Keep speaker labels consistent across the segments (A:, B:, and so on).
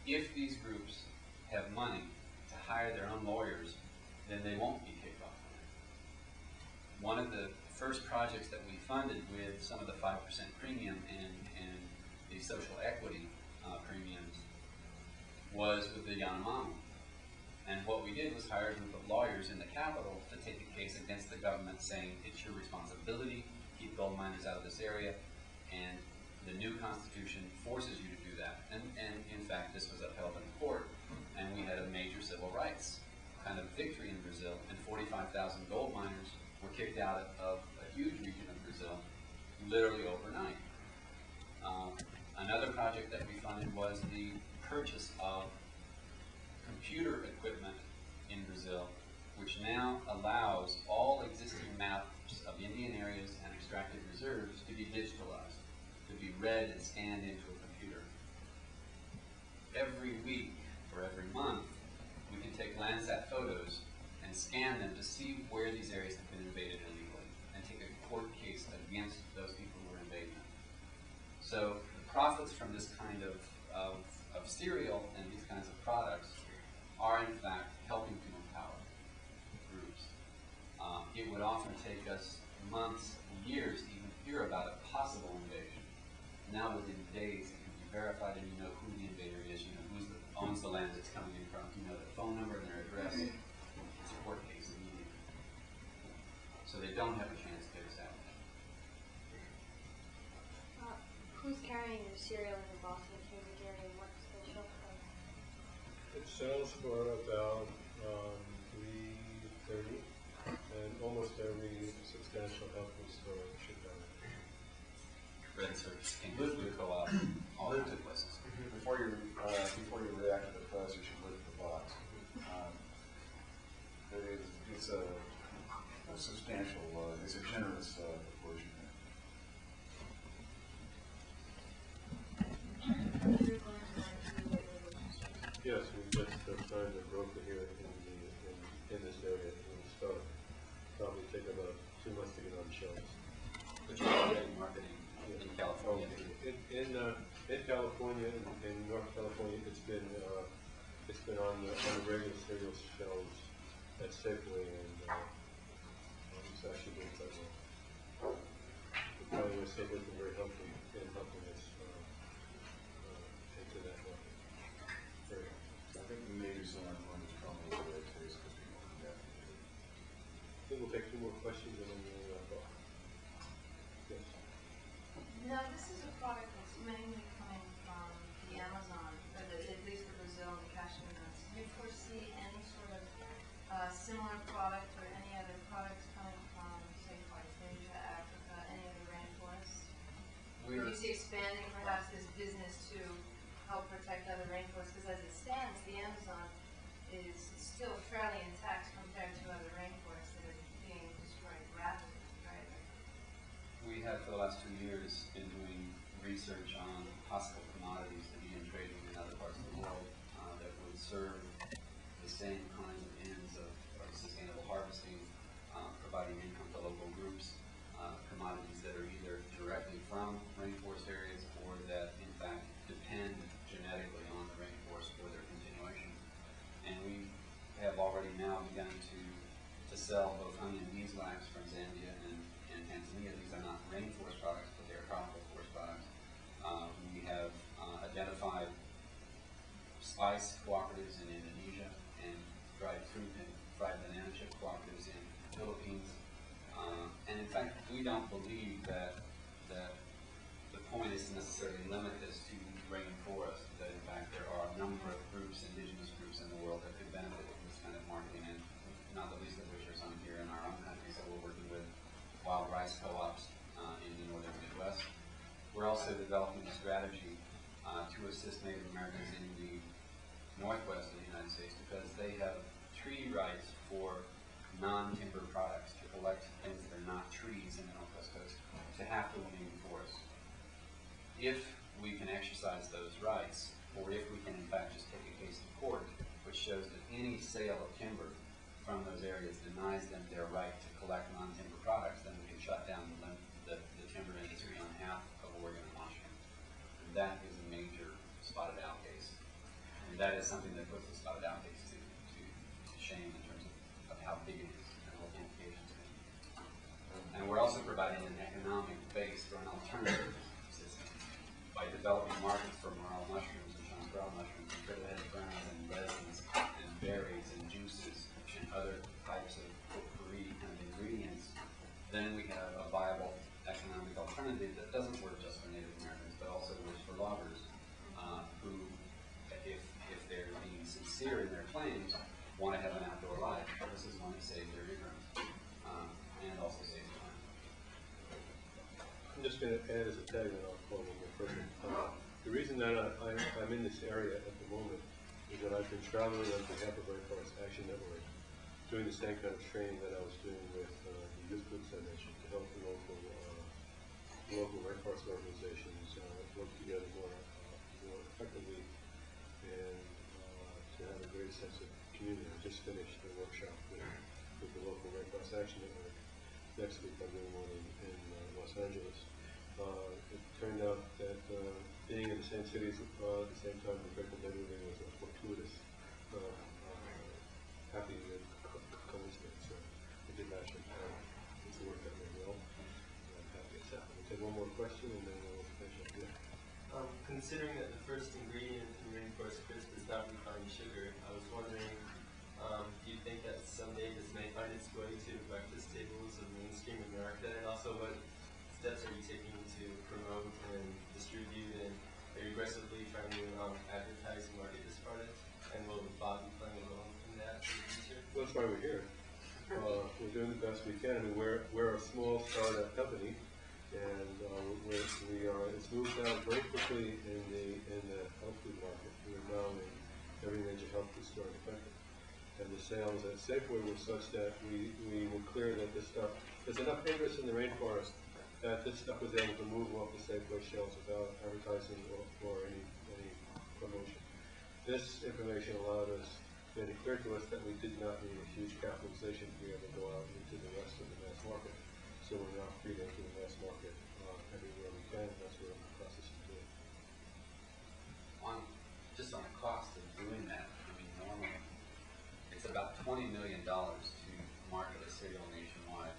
A: if these groups have money to hire their own lawyers, then they won't be kicked off on it. One of the first projects that we funded with some of the 5% premium and the social equity premiums was with the Yanomami. And what we did was hire a group of lawyers in the Capitol to take a case against the government saying it's your responsibility to keep gold miners out of this area, and the new Constitution forces you to do that. And in fact, this was upheld in court, and we had a major civil rights kind of victory in Brazil, and 45,000 gold miners were kicked out of a huge region of Brazil literally overnight. Another project that we funded was the purchase of computer equipment in Brazil, which now allows all existing maps of Indian areas and extracted reserves to be digitalized, to be read and scanned into a computer. Every week or every month, we can take Landsat photos and scan them to see where these areas have been invaded illegally and take a court case against those people who are invading them. So the profits from this kind of cereal and these kinds of products are in fact helping to empower groups. It would often take us months, years to even hear about a possible invasion. Now within days it can be verified and you know who the invader is, you know who owns the land it's coming in from, you know their phone number and their address. It's a court case immediately. So they don't have a chance to get us out.
B: Who's carrying the cereal in the Boston Cambridge area and what's the shelf price?
C: It sells for about $3.30, and almost every substantial health food store should have it.
A: Red Search, Cambridge Co-op, all kinds of places.
D: Before you react to the price, you should look at the box. It's a substantial, it's a generous proportion.
C: Yes, we just signed a broker here in this area in the store. Probably take about 2 months to get on the shelves.
A: But you're already marketing in California.
C: In California, in North California, it's been on the regular cereal shelves at Safeway, and it's actually doing quite well. Probably was Safeway been very helpful in helping us into that market. Very helpful.
D: I think maybe someone going to come over there today because people can get it.
C: I think we'll take 2 more questions and then we'll wrap up. Yes.
E: Now, this is a product that's mainly coming from the Amazon, or at least the Brazil and the cashew nuts. Do you foresee any sort of similar product or any other products coming from, say, South Asia, Africa, any other rainforests? Do you see expanding perhaps this business to help protect other rainforests? Because as it stands, the Amazon is still fairly intact compared to other rainforests that are being destroyed rapidly, right?
A: We have for the last 2 years been doing research on possible commodities to be in trading in other parts of the world that would serve the same kinds of ends of sustainable harvesting, providing income to local groups, commodities that are either directly from rainforest areas or that in fact depend genetically on the rainforest for their continuation. And we have already now begun to sell both onion beeswax from Zambia and Tanzania. These are not rainforest products, but they are tropical forest products. We have identified spice cooperatives in Indonesia and dried fruit and fried banana chip cooperatives in the Philippines. And in fact, we don't believe that the point is to necessarily limit this to rainforest, that in fact there are a number of groups, indigenous groups in the world that could benefit from this kind of marketing, and not the least of which are some here in our own country. So we're working with wild rice co-ops in the northern Midwest. We're also developing a strategy to assist Native Americans in the northwest of the United States because they have treaty rights for non-timber products to collect things that are not trees in the Northwest Coast to have to remain forests. If we can exercise those rights, or if we can in fact just take a case to court which shows that any sale of timber from those areas denies them their right to collect non-timber products, then we can shut down the timber industry on half of Oregon and Washington. And that is a major spotted owl case. that is something that puts the spotted owl case to shame in terms of how big it is and what the implications can be. And we're also providing an economic base for an alternative system by developing markets for morel mushrooms and chanterelle mushrooms and fiddlehead ferns and resins and berries and juices and other types of potpourri kind of ingredients. Then we have a viable economic alternative that doesn't work just for Native Americans, but also works for loggers who, if they're being sincere in their claims, want to have an outdoor life. This is one that saves their eardrums and also saves time.
C: I'm just going to add as a tag, and I'll call it more further. The reason that I'm in this area at the moment is that I've been traveling on behalf of Rainforest Action Network, doing the same kind of training that I was doing with the youth groups I mentioned to help the local rainforest organizations work together more effectively and to have a great sense of community. I just finished a workshop with the local Rainforest Action Network. Next week I'm doing one in Los Angeles. It turned out that being in the same cities at the same time with Breaking Bedouin was a fortuitous, happy coincidence. It didn't actually it's worked out very well. I'm happy it's happened. We'll take one more question and then we'll finish up here.
F: Considering that the first ingredient in rainforest crisp is not refined sugar, I was wondering, do you think that someday this may find its way to breakfast tables of mainstream America? And also, what steps are you taking to promote and distribute, and are you aggressively trying to advertise and market this product? And will Bob be playing a role in that in the future?
C: Well, that's why we're here. We're doing the best we can. I mean, we're a small startup company, and it's moved out very quickly in the health food market. We're now in every major health food store in the country. And the sales at Safeway were such that we were clear that this stuff, there's enough interest in the rainforest that this stuff was able to move off the Safeway shelves without advertising or any promotion. This information allowed us, made it clear to us that we did not need a huge capitalization to be able to go out into the rest of the mass market. So we're now free to enter the mass market everywhere we can, and that's what we're in the process of doing.
A: Just on the cost of doing that, I mean, normally it's about $20 million to market a cereal nationwide,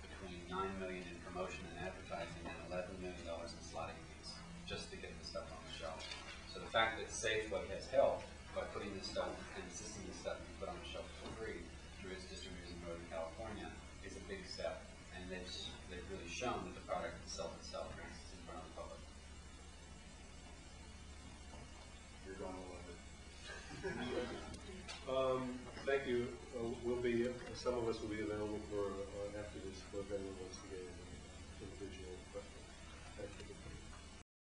A: between $9 million in promotion and advertising and $11 million in slotting fees, just to get the stuff on the shelf. So the fact that Safeway has helped by putting this stuff and insisting this stuff be put on the shelf for free through its distributors in Northern California is a big step. And they've really shown that the product itself is in front of the public.
D: You're going to love it.
C: Thank you. Some of us will be available for after this, for if anyone wants to get in.